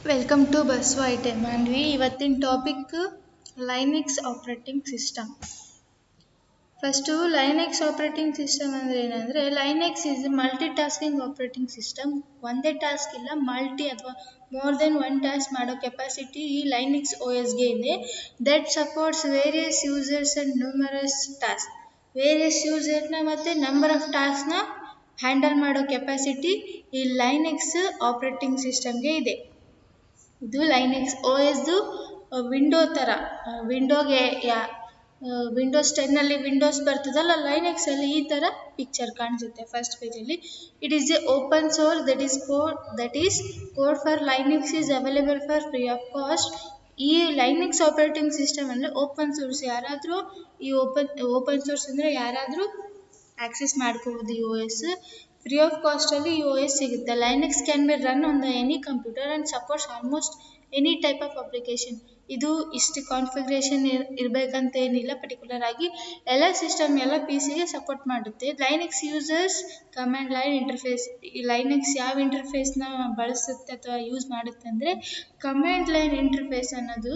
Welcome to Basava item ಅಂದ್ವಿ ಇವತ್ತಿನ topic Linux operating system. First Linux operating system ಅಂದರೆ ಏನಂದರೆ Linux is multitasking operating system. ಒಂದೇ task ಇಲ್ಲ, ಮಲ್ಟಿ ಅಥವಾ ಮೋರ್ ದೆನ್ ಒನ್ ಟಾಸ್ಕ್ ಮಾಡೋ ಕೆಪಾಸಿಟಿ ಈ ಲೈನೆಕ್ಸ್ ಓ ಎಸ್ಗೆ ಇದೆ. That supports various users and numerous task. Various ಯೂಸರ್ನ ಮತ್ತು ನಂಬರ್ ಆಫ್ ಟಾಸ್ಕ್ನ ಹ್ಯಾಂಡಲ್ ಮಾಡೋ ಕೆಪಾಸಿಟಿ ಈ ಲೈನೆಕ್ಸ್ ಆಪರೇಟಿಂಗ್ ಸಿಸ್ಟಮ್ಗೆ ಇದೆ. ಇದು ಲೈನೆಕ್ಸ್ ಓ ಎಸ್ದು ವಿಂಡೋ ಥರ. ವಿಂಡೋಗೆ ವಿಂಡೋಸ್ 10 ವಿಂಡೋಸ್ ಬರ್ತದಲ್ಲ, ಲೈನೆಕ್ಸಲ್ಲಿ ಈ ಥರ ಪಿಕ್ಚರ್ ಕಾಣಿಸುತ್ತೆ ಫಸ್ಟ್ ಪೇಜಲ್ಲಿ. It is a open source that is code for Linux is available for free of cost. ಈ ಲೈನೆಕ್ಸ್ ಆಪರೇಟಿಂಗ್ ಸಿಸ್ಟಮ್ ಅಂದರೆ ಓಪನ್ ಸೋರ್ಸ್. ಯಾರಾದರೂ ಈ ಓಪನ್ ಸೋರ್ಸ್ ಅಂದರೆ ಯಾರಾದರೂ ಆಕ್ಸೆಸ್ ಮಾಡ್ಕೋಬೋದು. ಈ ಓ ಎಸ್ ಫ್ರೀ ಆಫ್ ಕಾಸ್ಟಲ್ಲಿ ಈ ಓ ಎಸ್ ಸಿಗುತ್ತೆ. Linux can be run on the any computer and supports almost any type of application. ಇದು ಇಷ್ಟು ಕಾನ್ಫಿಗ್ರೇಷನ್ ಇರಬೇಕಂತ ಏನಿಲ್ಲ. ಪರ್ಟಿಕ್ಯುಲರ್ ಆಗಿ ಎಲ್ಲ ಸಿಸ್ಟಮ್ ಎಲ್ಲ ಪಿ ಸಿಗೆ ಸಪೋರ್ಟ್ ಮಾಡುತ್ತೆ. Linux users command line interface. ಈ ಲೈನೆಕ್ಸ್ ಯಾವ ಇಂಟರ್ಫೇಸ್ನ ಬಳಸುತ್ತೆ ಅಥವಾ ಯೂಸ್ ಮಾಡುತ್ತೆ ಅಂದರೆ ಕಮಾಂಡ್ ಲೈನ್ ಇಂಟರ್ಫೇಸ್ ಅನ್ನೋದು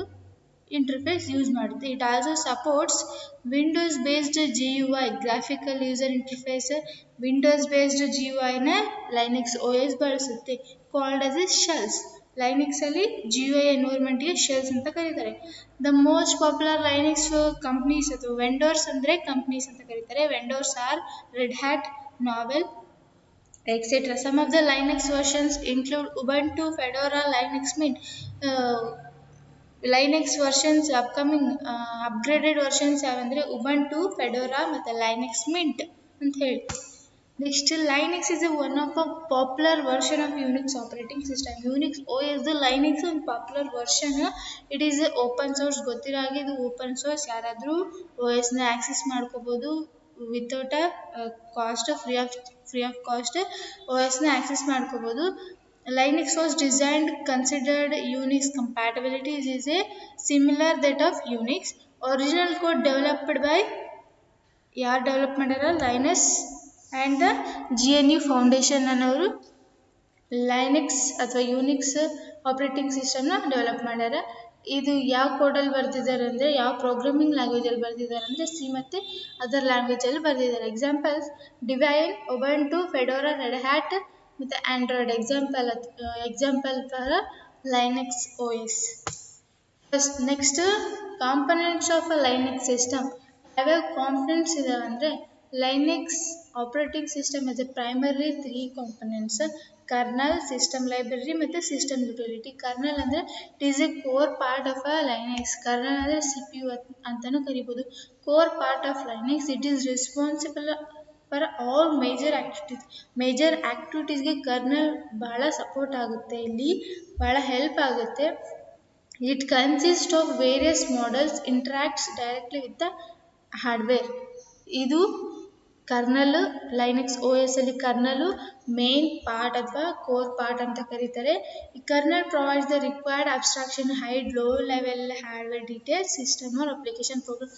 ಇಂಟರ್ಫೇಸ್ ಯೂಸ್ ಮಾಡುತ್ತೆ. It also supports Windows based GUI, graphical user interface. Windows based GUIನ ಲೈನೆಕ್ಸ್ ಓ ಎಸ್ ಬಳಸುತ್ತೆ. Called as a shells. ಲೈನೆಕ್ಸಲ್ಲಿ GUI ಎನ್ವೈರ್ಮೆಂಟ್ಗೆ ಶೆಲ್ಸ್ ಅಂತ ಕರೀತಾರೆ. The most popular Linux companies ಅಥವಾ ವೆಂಡರ್ಸ್ ಅಂದರೆ ಕಂಪ್ನೀಸ್ ಅಂತ ಕರೀತಾರೆ. Vendors are Red Hat, Novell, etc. Some of the Linux versions include Ubuntu, Fedora, Linux Mint. Linux versions upcoming upgraded versions ಯಾವಂದರೆ Ubuntu, Fedora ಮತ್ತು Linux Mint ಅಂತ ಹೇಳಿ. Next, Linux is one of a popular version of Unix operating system. Unix O S Linux ಒಂದು popular version. It is open source. ಗೊತ್ತಿರೋ ಹಾಗೆ ಇದು open source. ಯಾರಾದರೂ ಓ ಎಸ್ನ ಆಕ್ಸೆಸ್ ಮಾಡ್ಕೋಬೋದು without a cost. Free of cost O ಎಸ್ನ access ಮಾಡ್ಕೋಬೋದು. Linux was designed considered Unix compatibility is a similar that of Unix. Original code developed by ಯಾರು develop ಮಾಡ್ಯಾರ? ಲೈನಸ್ ಆ್ಯಂಡ್ ದ GNU ಫೌಂಡೇಶನ್ ಅನ್ನೋರು Linux ಅಥವಾ Unix operating ಸಿಸ್ಟಮ್ನ develop ಮಾಡ್ಯಾರ. ಇದು ಯಾವ ಕೋಡಲ್ಲಿ ಬರ್ತಿದ್ದಾರೆ ಅಂದರೆ, ಯಾವ ಪ್ರೋಗ್ರಾಮಿಂಗ್ ಲ್ಯಾಂಗ್ವೇಜಲ್ಲಿ ಬರ್ತಿದ್ದಾರೆ ಅಂದರೆ ಸಿ ಮತ್ತು ಅದರ್ ಲ್ಯಾಂಗ್ವೇಜಲ್ಲಿ ಬರ್ತಿದ್ದಾರೆ. Examples divine, Ubuntu, Fedora, Red Hat ಮತ್ತು Android. Example for Linux O S. First next, components of a Linux system. ಯಾವ್ಯಾವ ಕಾಂಪೊನೆಂಟ್ಸ್ ಇದಾವೆ ಅಂದರೆ Linux operating system is a primarily 3 components: kernel, system library ಮತ್ತು system utility. Kernel ಅಂದರೆ it is a core part of a Linux. Kernel ಅಂದರೆ CPU ಅಂತಲೂ ಕರಿಬೋದು. Core part of Linux. It is responsible for all major ಆ್ಯಕ್ಟಿವಿಟೀಸ್ಗೆ kernel ಭಾಳ support ಆಗುತ್ತೆ, ಇಲ್ಲಿ ಭಾಳ ಹೆಲ್ಪ್ ಆಗುತ್ತೆ. It consist of various models interacts directly with the hardware. ಇದು ಕರ್ನಲ್ ಲೈನೆಕ್ಸ್ ಓ ಎಸ್ ಅಲ್ಲಿ ಕರ್ನಲು ಮೇನ್ ಪಾರ್ಟ್ ಅಥವಾ ಕೋರ್ ಪಾರ್ಟ್ ಅಂತ ಕರೀತಾರೆ. ಈ kernel provides the required abstraction, hide low level hardware details, system or application program.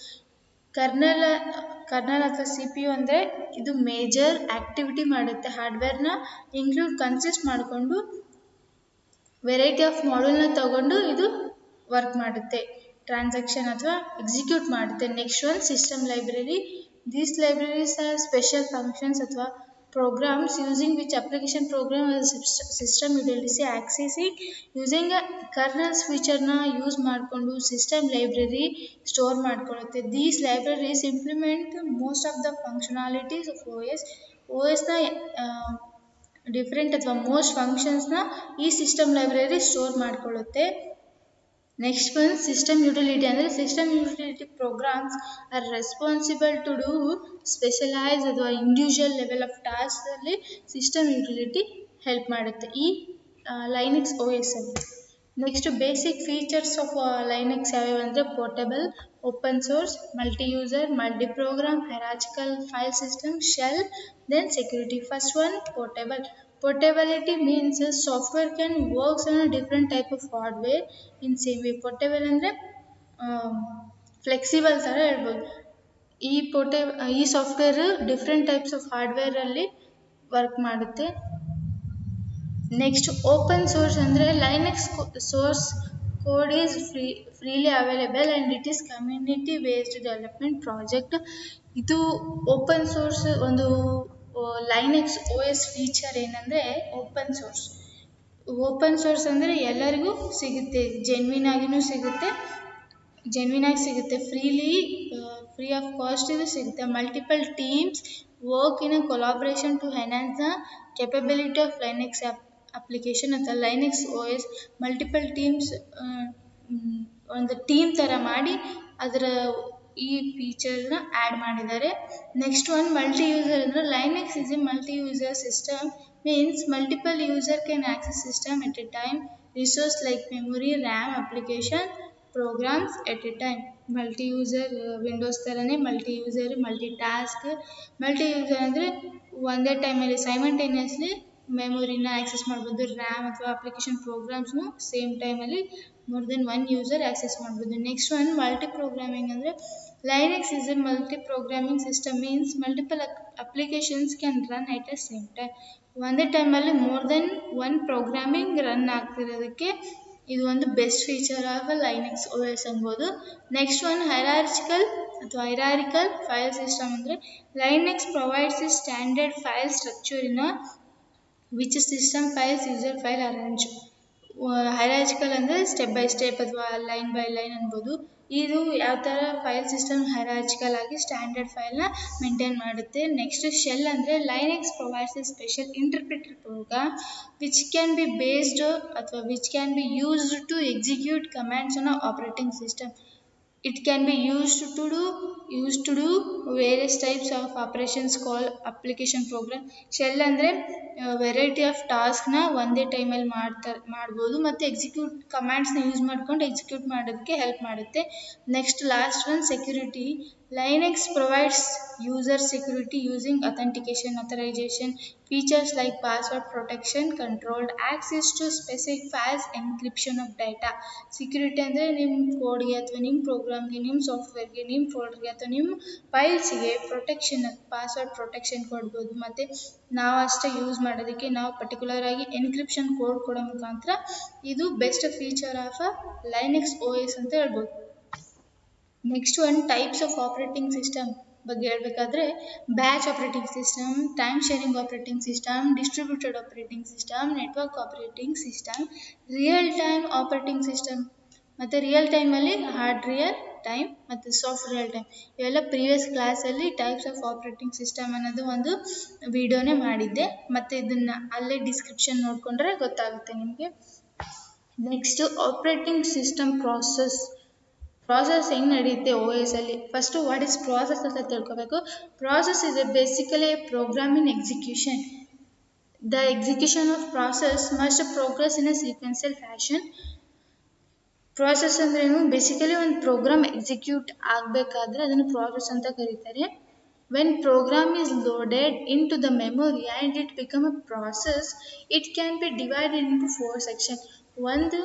Kernel ಅಥವಾ CPU ಅಂದರೆ ಇದು major activity ಮಾಡುತ್ತೆ. ಹಾರ್ಡ್ವೇರ್ನ ಕನ್ಸಿಸ್ಟ್ ಮಾಡಿಕೊಂಡು ವೆರೈಟಿ ಆಫ್ ಮಾಡ್ಯೂಲ್ನ ತಗೊಂಡು ಇದು ವರ್ಕ್ ಮಾಡುತ್ತೆ, ಟ್ರಾನ್ಸಾಕ್ಷನ್ ಅಥವಾ ಎಕ್ಸಿಕ್ಯೂಟ್ ಮಾಡುತ್ತೆ. Next one system library. These libraries are special functions ಅಥವಾ programs using which application program or system utility accessing using a kernels featureನ ಯೂಸ್ ಮಾಡಿಕೊಂಡು ಸಿಸ್ಟಮ್ ಲೈಬ್ರರಿ ಸ್ಟೋರ್ ಮಾಡ್ಕೊಳ್ಳುತ್ತೆ. These libraries implement most of the functionalities of O ಎಸ್ನ different ಅಥವಾ most ಫಂಕ್ಷನ್ಸ್ನ ಈ system library store ಮಾಡಿಕೊಳ್ಳುತ್ತೆ. Next one system utility. ಅಂದರೆ system utility programs are responsible to do specialise ಅಥವಾ ಇಂಡಿವಿಜುವಲ್ ಲೆವೆಲ್ ಆಫ್ ಟಾಸ್ಕಲ್ಲಿ system utility help ಮಾಡುತ್ತೆ ಈ ಲೈನೆಕ್ಸ್ ಓ ಎಸ್ ಅಲ್ಲಿ. Next, basic features of Linux ಯಾವ್ಯಾವ ಅಂದರೆ portable, open source, multi user, multi program, hierarchical file system, shell, then security. First one portable. Portability means software can work on a different type of hardware in same way. Portable ಅಂದರೆ flexible ಥರ ಹೇಳ್ಬೋದು. ಈ software different types of ಹಾರ್ಡ್ವೇರಲ್ಲಿ work ಮಾಡುತ್ತೆ. Next open source ಅಂದರೆ Linux source code is freely available and it is community based development project. ಇದು open source ಒಂದು Linux O S feature ಏನಂದರೆ ಓಪನ್ ಸೋರ್ಸ್ ಅಂದರೆ ಎಲ್ಲರಿಗೂ ಸಿಗುತ್ತೆ, ಜೆನ್ವಿನ್ ಆಗಿನೂ ಸಿಗುತ್ತೆ, ಫ್ರೀ ಆಫ್ ಕಾಸ್ಟ್ ಇದು ಸಿಗುತ್ತೆ. Multiple teams work in a collaboration to enhance the capability of Linux application ಅಥವಾ Linux O S. Multiple teams ಒಂದು ಟೀಮ್ ಥರ ಮಾಡಿ ಅದರ ಈ ಫೀಚರ್ನ ಆ್ಯಡ್ ಮಾಡಿದ್ದಾರೆ. ನೆಕ್ಸ್ಟ್ ಒನ್ ಮಲ್ಟಿ ಯೂಸರ್ ಅಂದರೆ Linux is a multi user system, means multiple user can access system at a time, resource like memory, RAM, application, programs at a time. Multi user Windows ಥರನೇ multi user, multi user ಅಂದರೆ ಒಂದೇ ಟೈಮಲ್ಲಿ simultaneously ಮೆಮೊರಿನ access ಮಾಡ್ಬೋದು, RAM ಅಥವಾ application ಪ್ರೋಗ್ರಾಮ್ಸ್ನು same ಟೈಮಲ್ಲಿ more than one user access ಮಾಡ್ಬೋದು. Next one multi programming ಅಂದರೆ Linux is a multi-programming system, means multiple applications can run at the same time. ಒಂದೇ ಟೈಮಲ್ಲಿ more than one programming run ಆಗ್ತಿರೋದಕ್ಕೆ ಇದು ಒಂದು best feature of Linux O S ಅನ್ಬೋದು. Next one hierarchical file system ಅಂದರೆ Linux provides a standard file structure in which system files user file arrange. Hierarchical ಅಂದರೆ step by step ಅಥವಾ line by line ಅನ್ಬೋದು. ಇದು ಯಾವ ಥರ file system hierarchical ಆಗಿ standard ಫೈಲ್ನ ಮೇಂಟೈನ್ ಮಾಡುತ್ತೆ. ನೆಕ್ಸ್ಟ್ ಶೆಲ್ ಅಂದರೆ Linux provides a special interpreter program which can B based ಅಥವಾ which can be used to execute commands on operating system. It can be used to do various types of operations called application program. Shell ಅಂದರೆ variety of ಟಾಸ್ಕ್ನ ಒಂದೇ ಟೈಮಲ್ಲಿ ಮಾಡ್ಬೋದು ಮತ್ತು execute ಕಮ್ಯಾಂಡ್ಸ್ನ use ಮಾಡ್ಕೊಂಡು execute ಮಾಡೋದಕ್ಕೆ help ಮಾಡುತ್ತೆ. Next last one security. Linux provides user security using authentication, authorization features like password protection, controlled access to specific files, encryption of data. Security ಅಂದರೆ ನಿಮ್ಮ ಕೋಡ್ಗೆ ಅಥವಾ ನಿಮ್ಮ ಪ್ರೋಗ್ರಾಮ್ಗೆ, ನಿಮ್ಮ ಸಾಫ್ಟ್ವೇರ್ಗೆ, ನಿಮ್ಮ ಫೋಲ್ಡರ್ಗೆ ಅಥವಾ ನಿಮ್ಮ ಫೈಲ್ಸಿಗೆ ಪಾಸ್ವರ್ಡ್ ಪ್ರೊಟೆಕ್ಷನ್ ಕೊಡ್ಬೋದು. ಮತ್ತು ನಾವು ಅಷ್ಟೇ ಯೂಸ್ ಮಾಡೋದಕ್ಕೆ ನಾವು ಪರ್ಟಿಕ್ಯುಲರ್ ಆಗಿ ಎನ್ಕ್ರಿಪ್ಷನ್ ಕೋಡ್ ಕೊಡೋ ಮುಖಾಂತರ ಇದು best feature of Linux O S ಅಂತ ಹೇಳ್ಬೋದು. Next one types of operating system ಬಗ್ಗೆ ಹೇಳಬೇಕಾದ್ರೆ batch operating system, time sharing operating system, distributed operating system, network operating system, real time operating system. ಮತ್ತು real ಟೈಮಲ್ಲಿ hard real time ಮತ್ತು soft real time. ಇವೆಲ್ಲ previous ಕ್ಲಾಸಲ್ಲಿ types of operating system ಅನ್ನೋದು ಒಂದು ವಿಡಿಯೋನೇ ಮಾಡಿದ್ದೆ, ಮತ್ತು ಇದನ್ನು ಅಲ್ಲೇ ಡಿಸ್ಕ್ರಿಪ್ಷನ್ ನೋಡಿಕೊಂಡ್ರೆ ಗೊತ್ತಾಗುತ್ತೆ ನಿಮಗೆ. ನೆಕ್ಸ್ಟ್ ಆಪರೇಟಿಂಗ್ ಸಿಸ್ಟಮ್ ಪ್ರಾಸೆಸ್ ಹೆಂಗೆ ನಡೆಯುತ್ತೆ ಓ ಎಸ್ ಅಲ್ಲಿ. ಫಸ್ಟು ವಾಟ್ ಈಸ್ ಪ್ರಾಸೆಸ್ ಅಂತ ತಿಳ್ಕೊಬೇಕು. Process is basically a program in execution. The execution of process must progress in a sequential fashion. Process ಅಂದ್ರೇನು, ಬೇಸಿಕಲಿ ಒಂದು ಪ್ರೋಗ್ರಾಮ್ ಎಕ್ಸಿಕ್ಯೂಟ್ ಆಗಬೇಕಾದ್ರೆ ಅದನ್ನು process ಅಂತ ಕರೀತಾರೆ. When program is loaded in to the memory and it become a process, it can be divided into 4 section. ಒಂದು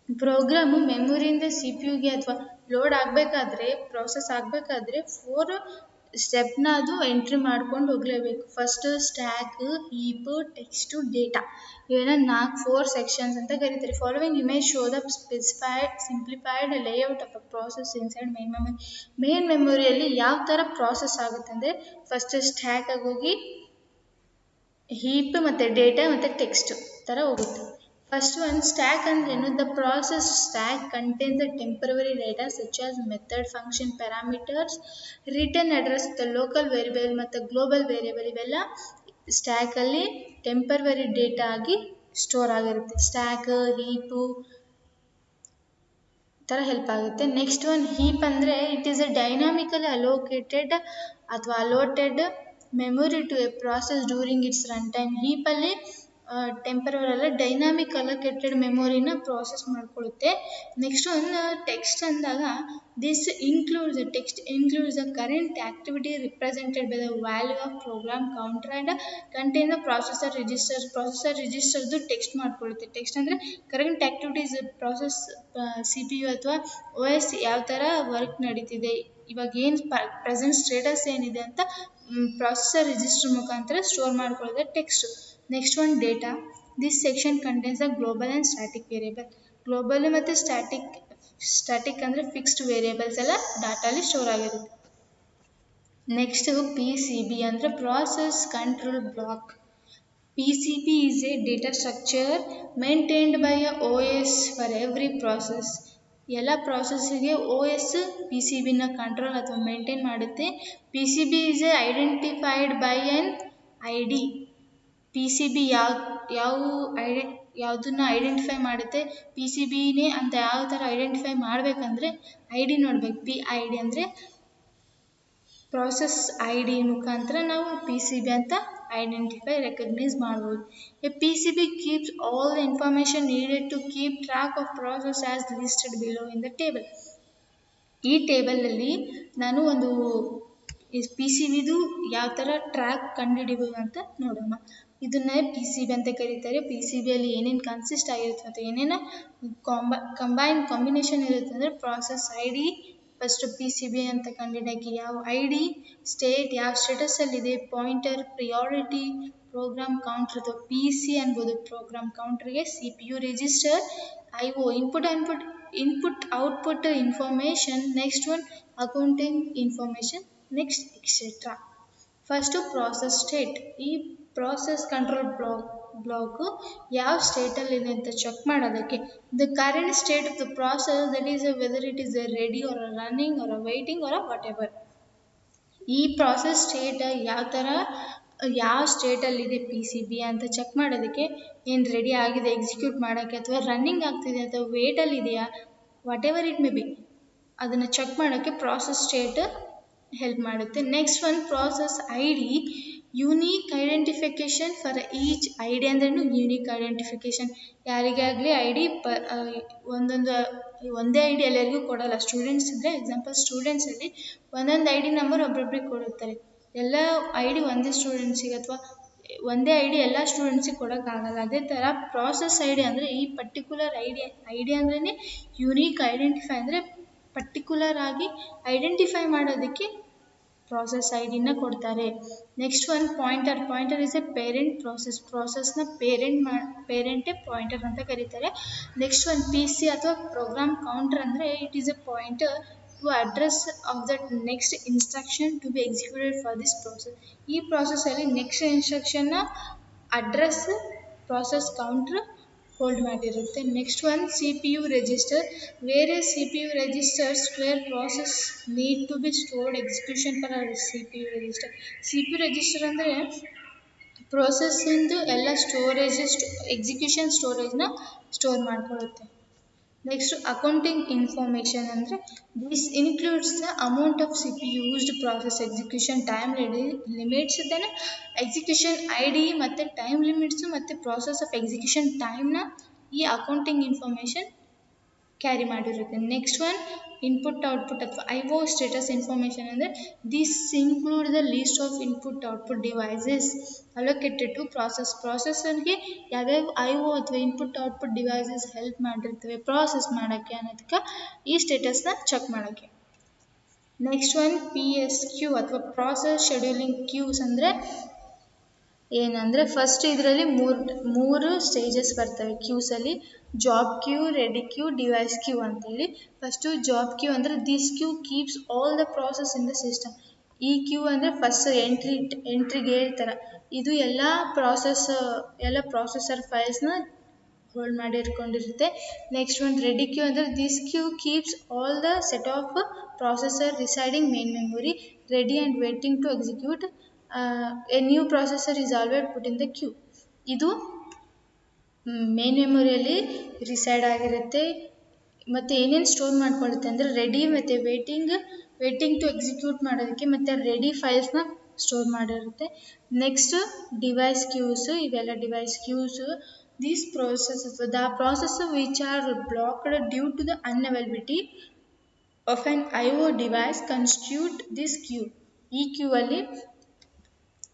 program ಮೆಮೊರಿಯಿಂದ C P ಯುಗೆ ಅಥವಾ ಲೋಡ್ ಆಗಬೇಕಾದ್ರೆ, ಪ್ರಾಸೆಸ್ ಆಗಬೇಕಾದ್ರೆ 4 ಸ್ಟೆಪ್ನ ಅದು ಎಂಟ್ರಿ ಮಾಡ್ಕೊಂಡು ಹೋಗಲೇಬೇಕು. First stack, heap, text, data, ಇವೆಲ್ಲ 4 ಸೆಕ್ಷನ್ಸ್ ಅಂತ ಕರೀತಾರೆ. Following image show the simplified layout of a process inside main memory. Main ಮೆಮೊರಿಯಲ್ಲಿ ಯಾವ ಥರ ಪ್ರಾಸೆಸ್ ಆಗುತ್ತೆ ಅಂದರೆ ಫಸ್ಟ್ ಸ್ಟ್ಯಾಕ್ ಆಗೋಗಿ ಹೀಪ್ ಮತ್ತು ಡೇಟಾ ಮತ್ತು ಟೆಕ್ಸ್ಟ್ ಥರ ಹೋಗುತ್ತೆ. ಫಸ್ಟ್ ಒನ್ ಸ್ಟ್ಯಾಕ್ ಅಂದ್ರೇನು, the process stack contains the temporary data such as method, function, parameters, return address, the local variable ಮತ್ತು ಗ್ಲೋಬಲ್ ವೇರಿಯಬಲ್. ಇವೆಲ್ಲ ಸ್ಟ್ಯಾಕಲ್ಲಿ ಟೆಂಪರರಿ ಡೇಟಾ ಆಗಿ ಸ್ಟೋರ್ ಆಗಿರುತ್ತೆ. ಸ್ಟ್ಯಾಕ್, ಹೀಪು ಥರ ಹೆಲ್ಪ್ ಆಗುತ್ತೆ. ನೆಕ್ಸ್ಟ್ ಒನ್ ಹೀಪ್ ಅಂದರೆ it is a dynamically allotted memory to a process during its run time. ಹೀಪಲ್ಲಿ temporary ಅಲ್ಲ, ಡೈನಾಮಿಕ್ ಅಲೋಕೇಟೆಡ್ ಮೆಮೊರಿನ ಪ್ರಾಸೆಸ್ ಮಾಡ್ಕೊಳ್ಳುತ್ತೆ. ನೆಕ್ಸ್ಟ್ ಒಂದು ಟೆಕ್ಸ್ಟ್ ಅಂದಾಗ text includes the current activity represented by the value of program counter and contain the processor ರಿಜಿಸ್ಟರ್ದು text ಮಾಡ್ಕೊಳ್ಳುತ್ತೆ. Text ಅಂದರೆ current activities, process C P U ಅಥವಾ ಓ ಎಸ್ ಯಾವ ಥರ ವರ್ಕ್ ನಡೀತಿದೆ, ಇವಾಗ ಏನು ಪ್ರೆಸೆಂಟ್ ಸ್ಟೇಟಸ್ ಏನಿದೆ ಅಂತ ಪ್ರಾಸೆಸರ್ ರಿಜಿಸ್ಟರ್ ಮುಖಾಂತರ ಸ್ಟೋರ್ ಮಾಡ್ಕೊಳ್ಳೋದು text. Next one data. This section contains the global and static variable. Global ಮತ್ತು ಸ್ಟ್ಯಾಟಿಕ್ ಅಂದರೆ ಫಿಕ್ಸ್ಡ್ ವೇರಿಯೇಬಲ್ಸ್ ಎಲ್ಲ ಡಾಟಾಲಿ ಸ್ಟೋರ್ ಆಗಿರುತ್ತೆ. ನೆಕ್ಸ್ಟ್ PCB ಅಂದರೆ process control block. PCB is a data structure maintained by a OS for every process. ಎಲ್ಲ ಪ್ರಾಸೆಸ್ಗೆ OS PCBನ control ಅಥವಾ maintain ಮಾಡುತ್ತೆ. PCB is identified by on ID. PCB ಯಾವುದನ್ನ identify ಮಾಡುತ್ತೆ, PCBನೇ ಅಂತ ಯಾವ ಥರ ಐಡೆಂಟಿಫೈ ಮಾಡಬೇಕಂದ್ರೆ ID ನೋಡ್ಬೇಕು. PID ಅಂದರೆ ಪ್ರಾಸೆಸ್ ID ಮುಖಾಂತರ ನಾವು PCB ಅಂತ ರೆಕಗ್ನೈಸ್ ಮಾಡ್ಬೋದು. A PCB keeps all the information needed to keep track of process as listed below in the table. ಈ ಟೇಬಲಲ್ಲಿ ನಾನು ಒಂದು PCBದು ಯಾವ ಥರ ಟ್ರ್ಯಾಕ್ ಕಂಡುಹಿಡಿಬೋದು ಅಂತ ನೋಡೋಣ. ಇದನ್ನ PCB ಅಂತ ಕರೀತಾರೆ. PCBಯಲ್ಲಿ ಏನೇನು ಕನ್ಸಿಸ್ಟ್ ಆಗಿರುತ್ತೆ ಮತ್ತು ಏನೇನು ಕಾಂಬಿನೇಷನ್ ಇರುತ್ತೆ ಅಂದರೆ ಪ್ರಾಸೆಸ್ ID ಫಸ್ಟ್ PCB ಅಂತ ಕಂಡುಹಿಡಿಯೋಕ್ಕೆ ಯಾವ ID, ಸ್ಟೇಟ್ ಯಾವ ಸ್ಟೇಟಸಲ್ಲಿದೆ, ಪಾಯಿಂಟರ್, ಪ್ರಿಯಾರಿಟಿ, ಪ್ರೋಗ್ರಾಮ್ ಕೌಂಟರ್ ಅಥವಾ PC ಅನ್ಬೋದು. ಪ್ರೋಗ್ರಾಮ್ ಕೌಂಟರ್ಗೆ CPU register, IO input output information, next one accounting information, next etcetera. First process state. ಈ ಪ್ರಾಸೆಸ್ ಕಂಟ್ರೋಲ್ ಬ್ಲಾಕು ಯಾವ ಸ್ಟೇಟಲ್ಲಿದೆ ಅಂತ ಚೆಕ್ ಮಾಡೋದಕ್ಕೆ the current state of the process, that is whether it is ready or running or waiting or whatever. ಈ process state ಯಾವ ಸ್ಟೇಟಲ್ಲಿದೆ PCB ಅಂತ check ಮಾಡೋದಕ್ಕೆ, ಏನು ರೆಡಿ ಆಗಿದೆ ಎಕ್ಸಿಕ್ಯೂಟ್ ಮಾಡೋಕ್ಕೆ ಅಥವಾ ರನ್ನಿಂಗ್ ಆಗ್ತಿದೆ ಅಥವಾ ವೇಟಲ್ಲಿದೆಯಾ, whatever it may be, ಅದನ್ನು ಚೆಕ್ ಮಾಡೋಕ್ಕೆ ಪ್ರಾಸೆಸ್ ಸ್ಟೇಟ್ ಹೆಲ್ಪ್ ಮಾಡುತ್ತೆ. Next one process ID, unique identification for each. ID ಅಂದ್ರೂ ಯೂನಿಕ್ ಐಡೆಂಟಿಫಿಕೇಷನ್. ಯಾರಿಗಾಗಲಿ ID ಒಂದೇ ID ಎಲ್ಲರಿಗೂ ಕೊಡೋಲ್ಲ. ಸ್ಟೂಡೆಂಟ್ಸ್ ಇದ್ದರೆ ಎಕ್ಸಾಂಪಲ್ ಸ್ಟೂಡೆಂಟ್ಸಲ್ಲಿ ಒಂದೊಂದು ID ನಂಬರ್ ಒಬ್ಬೊಬ್ರಿಗೆ ಕೊಡುತ್ತಾರೆ. ಎಲ್ಲ ID ಒಂದೇ ಸ್ಟೂಡೆಂಟ್ಸಿಗೆ ಅಥವಾ ಒಂದೇ ID ಎಲ್ಲ ಸ್ಟೂಡೆಂಟ್ಸಿಗೆ ಕೊಡೋಕ್ಕಾಗಲ್ಲ. ಅದೇ ಥರ ಪ್ರಾಸೆಸ್ ID ಅಂದರೆ ಈ ಪರ್ಟಿಕ್ಯುಲರ್ ID ಅಂದ್ರೇ ಯೂನಿಕ್ ಐಡೆಂಟಿಫೈ, ಅಂದರೆ ಪರ್ಟಿಕ್ಯುಲರ್ ಆಗಿ ಐಡೆಂಟಿಫೈ ಮಾಡೋದಕ್ಕೆ ಪ್ರಾಸೆಸ್ ಐಡಿನ ಕೊಡ್ತಾರೆ. Next one pointer is a parent ಪ್ರಾಸೆಸ್ನ ಪೇರೆಂಟೇ ಪಾಯಿಂಟರ್ ಅಂತ ಕರೀತಾರೆ. ನೆಕ್ಸ್ಟ್ ಒನ್ PC ಅಥವಾ ಪ್ರೋಗ್ರಾಮ್ ಕೌಂಟರ್ ಅಂದರೆ it is a pointer to address of the next instruction to be executed for this process. ಈ ಪ್ರಾಸೆಸ್ಸಲ್ಲಿ ನೆಕ್ಸ್ಟ್ ಇನ್ಸ್ಟ್ರಕ್ಷನ್ನ ಅಡ್ರೆಸ್ ಪ್ರಾಸೆಸ್ ಕೌಂಟ್ರ್ ಹೋಲ್ಡ್ ಮಾಡಿರುತ್ತೆ. Next one CPU register, where CPU registers where process need to be stored execution for CPU register. CPU register ಅಂದರೆ ಪ್ರೋಸೆಸ್ಸಿಂದು ಎಲ್ಲ execution ಸ್ಟೋರೇಜ್ನ store ಮಾಡ್ಕೊಳ್ಳುತ್ತೆ. Next accounting information ಅಂದರೆ this includes the amount of CPU used, process execution time limits, then execution ID ಮತ್ತು time limits ಮತ್ತು process of execution ಟೈಮ್ನ ಈ ಅಕೌಂಟಿಂಗ್ ಇನ್ಫಾರ್ಮೇಷನ್ ಕ್ಯಾರಿ ಮಾಡಿರುತ್ತೆ. ನೆಕ್ಸ್ಟ್ ಒನ್ ಇನ್ಪುಟ್ ಔಟ್ಪುಟ್ ಅಥವಾ IO status information ಅಂದರೆ this include the list of input output devices allocated to ಪ್ರಾಸೆಸರ್ಗೆ ಯಾವ್ಯಾವ IO ಅಥವಾ ಇನ್ಪುಟ್ ಔಟ್ಪುಟ್ ಡಿವೈಸಸ್ ಹೆಲ್ಪ್ ಮಾಡಿರ್ತವೆ ಪ್ರಾಸೆಸ್ ಮಾಡೋಕ್ಕೆ ಅನ್ನೋದಕ್ಕೆ ಈ ಸ್ಟೇಟಸ್ನ ಚೆಕ್ ಮಾಡೋಕ್ಕೆ. ನೆಕ್ಸ್ಟ್ ಒನ್ PSQ ಅಥವಾ ಪ್ರಾಸೆಸ್ ಶೆಡ್ಯೂಲಿಂಗ್ ಕ್ಯೂಸ್ ಅಂದರೆ ಏನಂದರೆ ಫಸ್ಟ್ ಇದರಲ್ಲಿ ಮೂರು ಸ್ಟೇಜಸ್ ಬರ್ತವೆ ಕ್ಯೂಸಲ್ಲಿ. Job queue, ready queue, device queue ಅಂತೇಳಿ. ಫಸ್ಟು ಜಾಬ್ ಕ್ಯೂ ಅಂದರೆ this queue keeps all the process in the system. ಈ ಕ್ಯೂ ಅಂದರೆ ಫಸ್ಟ್ ಎಂಟ್ರಿಗೆ ಥರ ಇದು ಎಲ್ಲ ಪ್ರಾಸೆಸರ್ ಫೈಲ್ಸ್ನ ಹೋಲ್ಡ್ ಮಾಡಿಟ್ಕೊಂಡಿರುತ್ತೆ. ನೆಕ್ಸ್ಟ್ ಒನ್ ರೆಡಿ ಕ್ಯೂ ಅಂದರೆ this queue keeps all the set of processor residing main memory ready and waiting to execute. A new processor is always put in the queue. ಇದು main ಮೆಮೊರಿಯಲ್ಲಿ reside ಆಗಿರುತ್ತೆ ಮತ್ತು ಏನೇನು store ಮಾಡ್ಕೊಳ್ಳುತ್ತೆ ಅಂದರೆ ready ಮತ್ತು waiting to execute ಮಾಡೋದಕ್ಕೆ ಮತ್ತು ready ಫೈಲ್ಸ್ನ ಸ್ಟೋರ್ ಮಾಡಿರುತ್ತೆ. ನೆಕ್ಸ್ಟ್ ಡಿವೈಸ್ ಕ್ಯೂಸು, ಇವೆಲ್ಲ device queues. These the processor which are blocked due to the unavailability of on IO device constitute this queue. ಈ ಕ್ಯೂ ಅಲ್ಲಿ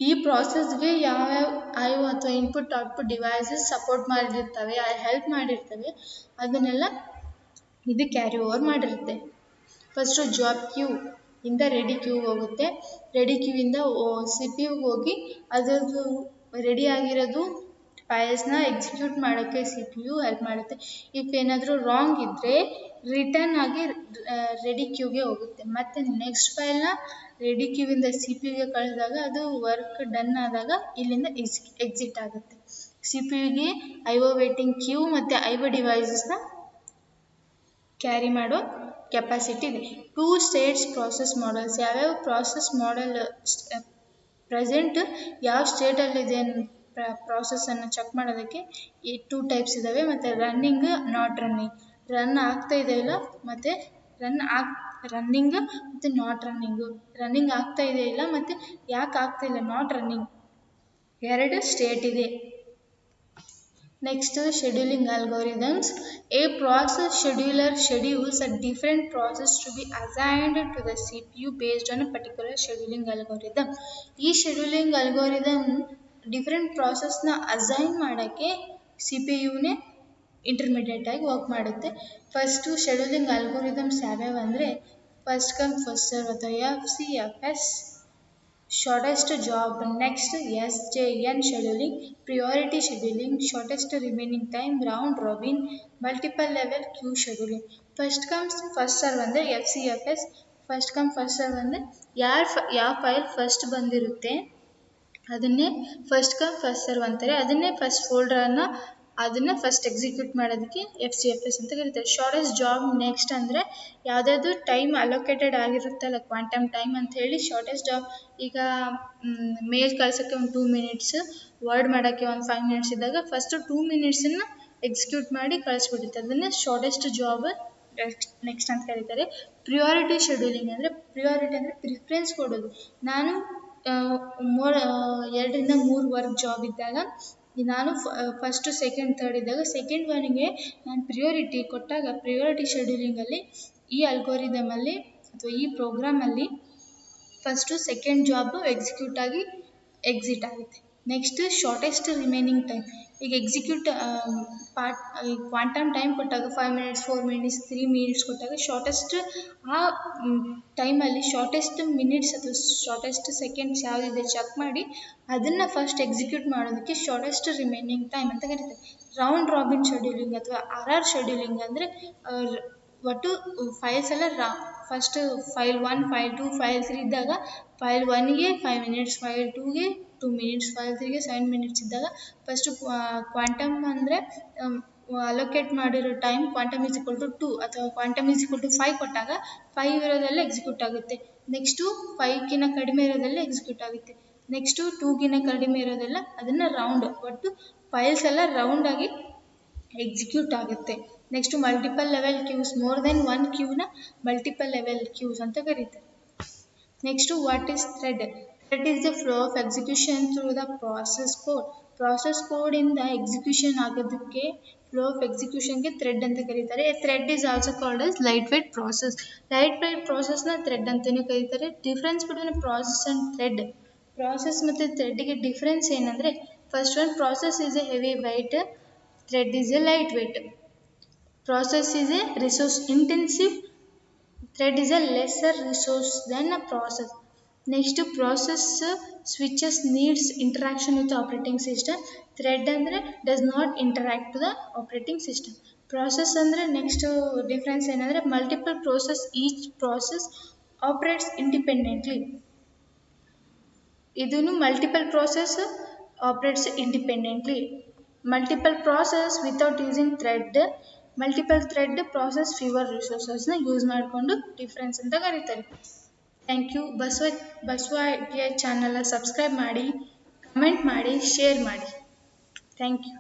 ಈ ಪ್ರಾಸೆಸ್ಗೆ ಯಾವ್ಯಾವ IO ಅಥವಾ ಇನ್ಪುಟ್ ಔಟ್ಪುಟ್ ಡಿವೈಸಸ್ ಸಪೋರ್ಟ್ ಮಾಡಿರ್ತವೆ, ಹೆಲ್ಪ್ ಮಾಡಿರ್ತವೆ, ಅದನ್ನೆಲ್ಲ ಇದು ಕ್ಯಾರಿ ಓವರ್ ಮಾಡಿರುತ್ತೆ. ಫಸ್ಟು ಜಾಬ್ ಕ್ಯೂ ಇಂದ ರೆಡಿ ಕ್ಯೂಗೆ ಹೋಗುತ್ತೆ. ರೆಡಿ ಕ್ಯೂವಿಂದ CPU ಹೋಗಿ ಅದರದ್ದು ರೆಡಿ ಆಗಿರೋದು ಫೈಲ್ಸ್ನ ಎಕ್ಸಿಕ್ಯೂಟ್ ಮಾಡೋಕ್ಕೆ ಸಿ ಪಿ ಯು ಹೆಲ್ಪ್ ಮಾಡುತ್ತೆ. ಇಫ್ ಏನಾದರೂ ರಾಂಗ್ ಇದ್ದರೆ ರಿಟರ್ನ್ ಆಗಿ ರೆಡಿ ಕ್ಯೂಗೆ ಹೋಗುತ್ತೆ. ಮತ್ತು ನೆಕ್ಸ್ಟ್ ಫೈಲ್ನ ರೆಡಿ ಕ್ಯೂವಿಂದ ಸಿ ಪಿ ಯುಗೆ ಕಳಿಸಿದಾಗ ಅದು ವರ್ಕ್ ಡನ್ ಆದಾಗ ಇಲ್ಲಿಂದ ಎಕ್ಸಿಟ್ ಆಗುತ್ತೆ. ಸಿ ಪಿ ಯುಗೆ ಐ ಒ ವೇಟಿಂಗ್ ಕ್ಯೂ ಮತ್ತು ಐ ಒ ಡಿವೈಸಸ್ನ ಕ್ಯಾರಿ ಮಾಡೋ ಕೆಪಾಸಿಟಿ ಇದೆ. 2 ಸ್ಟೇಟ್ಸ್ ಪ್ರಾಸೆಸ್ ಮಾಡೆಲ್ಸ್. ಯಾವ್ಯಾವ ಪ್ರಾಸೆಸ್ ಮಾಡೆಲ್ ಪ್ರೆಸೆಂಟ್ ಯಾವ ಸ್ಟೇಟಲ್ಲಿದೆ ಪ್ರಾಸೆಸನ್ನು ಚೆಕ್ ಮಾಡೋದಕ್ಕೆ ಈ 2 ಟೈಪ್ಸ್ ಇದ್ದಾವೆ. ಮತ್ತು ರನ್ನಿಂಗ್, ನಾಟ್ ರನ್ನಿಂಗ್. ರನ್ ಆಗ್ತಾ ಇದೆಯಿಲ್ಲ ಮತ್ತು ರನ್ನಿಂಗ್ ಮತ್ತು ನಾಟ್ ರನ್ನಿಂಗು. ರನ್ನಿಂಗ್ ಆಗ್ತಾ ಇದೆಯಿಲ್ಲ ಮತ್ತು ಯಾಕೆ ಆಗ್ತಾ ಇಲ್ಲ ನಾಟ್ ರನ್ನಿಂಗ್, 2 ಸ್ಟೇಟ್ ಇದೆ. Next, scheduling algorithms. A process scheduler schedules a different process to be assigned to the CPU based on a particular scheduling algorithm. ಈ scheduling algorithm different processನ assign ಮಾಡೋಕ್ಕೆ C P ಯುನೇ intermediate ಆಗಿ work ಮಾಡುತ್ತೆ. First scheduling algorithms ಯಾವ್ಯಾವ ಅಂದರೆ first come first serve ಅಥವಾ FCFS, shortest job, next SJN scheduling, priority scheduling, shortest remaining time, round robin, multiple level queue scheduling. First comes first serve ಅಂದರೆ FCFS. First come first serve ಅಂದರೆ ಯಾವ file first ಬಂದಿರುತ್ತೆ ಅದನ್ನೇ first come first serve ಅಂತಾರೆ. ಅದನ್ನೇ first ಫೋಲ್ಡರನ್ನು ಅದನ್ನು first execute ಮಾಡೋದಕ್ಕೆ FCFS ಅಂತ ಕರೀತಾರೆ. ಶಾರ್ಟೆಸ್ಟ್ ಜಾಬ್ ನೆಕ್ಸ್ಟ್ ಅಂದರೆ ಯಾವುದಾದ್ರು ಟೈಮ್ ಅಲೋಕೇಟೆಡ್ ಆಗಿರುತ್ತಲ್ಲ, ಕ್ವಾಂಟಮ್ ಟೈಮ್ ಅಂತ ಹೇಳಿ ಶಾರ್ಟೆಸ್ಟ್ ಜಾಬ್. ಈಗ ಮೇಲ್ ಕಳ್ಸೋಕ್ಕೆ ಒಂದು 2 ಮಿನಿಟ್ಸ್, ವರ್ಡ್ ಮಾಡೋಕ್ಕೆ ಒಂದು 5 ಮಿನಿಟ್ಸ್ ಇದ್ದಾಗ ಫಸ್ಟು 2 ಮಿನಿಟ್ಸನ್ನು ಎಕ್ಸಿಕ್ಯೂಟ್ ಮಾಡಿ ಕಳಿಸ್ಬಿಡುತ್ತೆ. ಅದನ್ನೇ ಶಾರ್ಟೆಸ್ಟ್ ಜಾಬ್ ನೆಕ್ಸ್ಟ್ ಅಂತ ಕರೀತಾರೆ. ಪ್ರಿಯಾರಿಟಿ ಶೆಡ್ಯೂಲಿಂಗ್ ಅಂದರೆ ಪ್ರಿಫರೆನ್ಸ್ ಕೊಡೋದು. ನಾನು 2ರಿಂದ 3 ವರ್ಕ್ ಜಾಬ್ ಇದ್ದಾಗ ನಾನು ಫಸ್ಟು ಸೆಕೆಂಡ್ ಥರ್ಡ್ ಇದ್ದಾಗ ಸೆಕೆಂಡ್ ಒನ್ಗೆ ನಾನು ಪ್ರಿಯಾರಿಟಿ ಕೊಟ್ಟಾಗ ಪ್ರಿಯಾರಿಟಿ ಶೆಡ್ಯೂಲಿಂಗಲ್ಲಿ ಈ ಅಲ್ಗೋರಿದಮಲ್ಲಿ ಅಥವಾ ಈ ಪ್ರೋಗ್ರಾಮಲ್ಲಿ ಫಸ್ಟು ಸೆಕೆಂಡ್ ಜಾಬು ಎಕ್ಸಿಕ್ಯೂಟ್ ಆಗಿ ಎಕ್ಸಿಟ್ ಆಗುತ್ತೆ. Next shortest remaining time. ಈಗ ಎಕ್ಸಿಕ್ಯೂಟ್ ಕ್ವಾಂಟಮ್ ಟೈಮ್ ಕೊಟ್ಟಾಗ 5 ಮಿನಿಟ್ಸ್, 4 ಮಿನಿಟ್ಸ್, 3 ಮಿನಿಟ್ಸ್ ಕೊಟ್ಟಾಗ ಶಾರ್ಟೆಸ್ಟ್ ಆ ಟೈಮಲ್ಲಿ ಶಾರ್ಟೆಸ್ಟ್ ಮಿನಿಟ್ಸ್ ಅಥವಾ ಶಾರ್ಟೆಸ್ಟ್ ಸೆಕೆಂಡ್ಸ್ ಯಾವುದಿದೆ ಚೆಕ್ ಮಾಡಿ ಅದನ್ನು ಫಸ್ಟ್ ಎಕ್ಸಿಕ್ಯೂಟ್ ಮಾಡೋದಕ್ಕೆ ಶಾರ್ಟೆಸ್ಟ್ ರಿಮೈನಿಂಗ್ ಟೈಮ್ ಅಂತ ಕರೀತಾರೆ. ರೌಂಡ್ ರಾಬಿನ್ ಶೆಡ್ಯೂಲಿಂಗ್ ಅಥವಾ RR ಶೆಡ್ಯೂಲಿಂಗ್ ಅಂದರೆ ಒಟ್ಟು ಫೈಲ್ಸ್ ಎಲ್ಲ ಫಸ್ಟ್ ಫೈಲ್ 1, ಫೈಲ್ 2, ಫೈಲ್ 3 ಇದ್ದಾಗ ಫೈಲ್ 1ಗೆ 5 ಮಿನಿಟ್ಸ್, ಫೈಲ್ 2ಗೆ 2 ಮಿನಿಟ್ಸ್, ಫೈಲ್ 3ಗೆ 7 ಮಿನಿಟ್ಸ್ ಇದ್ದಾಗ ಫಸ್ಟು ಕ್ವಾಂಟಮ್ ಅಂದರೆ ಅಲೋಕೇಟ್ ಮಾಡಿರೋ time quantum is equal to 2 ಅಥವಾ ಕ್ವಾಂಟಮ್ ಈಸ್ ಈಕ್ವಲ್ ಟು 5 ಕೊಟ್ಟಾಗ 5 ಇರೋದೆಲ್ಲ ಎಕ್ಸಿಕ್ಯೂಟ್ ಆಗುತ್ತೆ. ನೆಕ್ಸ್ಟು 5ಗಿನ ಕಡಿಮೆ ಇರೋದೆಲ್ಲ ಎಕ್ಸಿಕ್ಯೂಟ್ ಆಗುತ್ತೆ. ನೆಕ್ಸ್ಟು 2ಗಿನ ಕಡಿಮೆ ಇರೋದೆಲ್ಲ ಅದನ್ನು ರೌಂಡ್, ಒಟ್ಟು ಫೈಲ್ಸ್ ಎಲ್ಲ ರೌಂಡಾಗಿ ಎಕ್ಸಿಕ್ಯೂಟ್ ಆಗುತ್ತೆ. Next multiple level queues, more than 1 ಕ್ಯೂನ ಮಲ್ಟಿಪಲ್ ಲೆವೆಲ್ ಕ್ಯೂಸ್ ಅಂತ ಕರೀತಾರೆ. Next what is thread? Thread is the flow of execution through the process code. Process ಕೋಡಿಂದ ಎಕ್ಸಿಕ್ಯೂಷನ್ ಆಗೋದಕ್ಕೆ ಫ್ಲೋ ಆಫ್ ಎಕ್ಸಿಕ್ಯೂಷನ್ಗೆ ಥ್ರೆಡ್ ಅಂತ ಕರೀತಾರೆ. Thread is also called as lightweight process. Lightweight ಪ್ರಾಸೆಸ್ನ thread ಅಂತಲೇ ಕರೀತಾರೆ. Difference between process and thread. Process ಮತ್ತು ಥ್ರೆಡ್ಗೆ ಡಿಫ್ರೆನ್ಸ್ ಏನಂದರೆ first one, process is A heavy weight, thread is A light weight. Process is a resource intensive, thread is a lesser resource than a process. Next, process switches needs interaction with the operating system. Thread andre does not interact to the operating system. Process andre next difference ಏನಂದರೆ multiple process, each process operates independently. ಇದನ್ನು multiple process operates independently. Multiple process without using thread, multiple thread process fewer ರಿಸೋರ್ಸಸ್ನ use ಮಾಡಿಕೊಂಡು difference ಅಂತ ಕರೀತಾರೆ. Thank you. Basava I T I ಚಾನಲ್ನ subscribe ಮಾಡಿ, comment ಮಾಡಿ, share ಮಾಡಿ. Thank you.